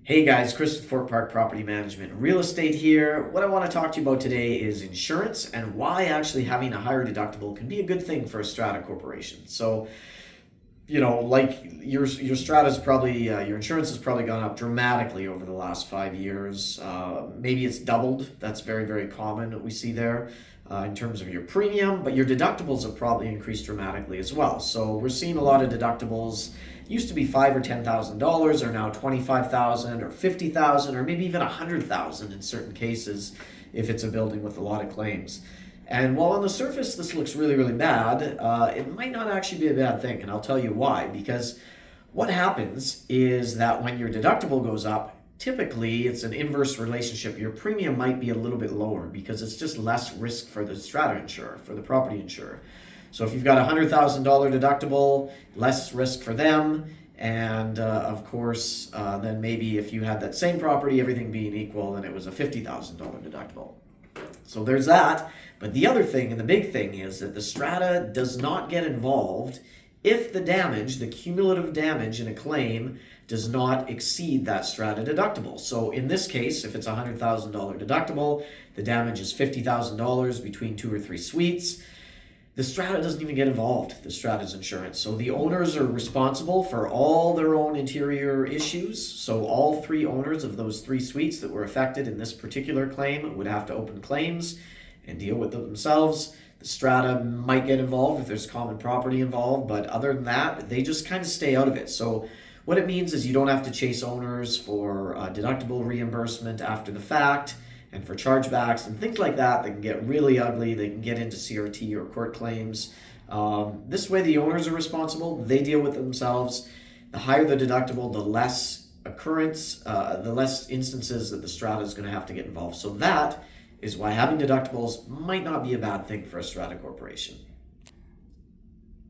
Hey guys, Chris with Fort Park Property Management and Real Estate here. What I want to talk to you about today is insurance and why actually having a higher deductible can be a good thing for a Strata Corporation. So, like your Strata's probably your insurance has probably gone up dramatically over the last 5 years. Maybe it's doubled. That's very, very common that we see there in terms of your premium, but your deductibles have probably increased dramatically as well. So we're seeing a lot of deductibles. Used to be $5,000 or $10,000, are now 25,000 or 50,000 or maybe even 100,000 in certain cases if it's a building with a lot of claims. And while on the surface this looks really, really bad, it might not actually be a bad thing. And I'll tell you why. Because what happens is that when your deductible goes up, typically it's an inverse relationship. Your premium might be a little bit lower because it's just less risk for the strata insurer, for the property insurer. So if you've got a $100,000 deductible, less risk for them. And of course, then maybe if you had that same property, everything being equal, then it was a $50,000 deductible. So there's that. But the other thing and the big thing is that the strata does not get involved if the damage, the cumulative damage in a claim, does not exceed that strata deductible. So in this case, if it's a $100,000 deductible, the damage is $50,000 between 2 or 3 suites. The strata doesn't even get involved, the strata's insurance. So the owners are responsible for all their own interior issues. So all 3 owners of those 3 suites that were affected in this particular claim would have to open claims and deal with them themselves. The strata might get involved if there's common property involved, but other than that, they just kind of stay out of it. So what it means is you don't have to chase owners for deductible reimbursement after the fact and for chargebacks and things like that. They can get really ugly. They can get into CRT or court claims. This way the owners are responsible. They deal with it themselves. The higher the deductible, the less occurrence, the less instances that the strata is going to have to get involved. So that is why having deductibles might not be a bad thing for a strata corporation.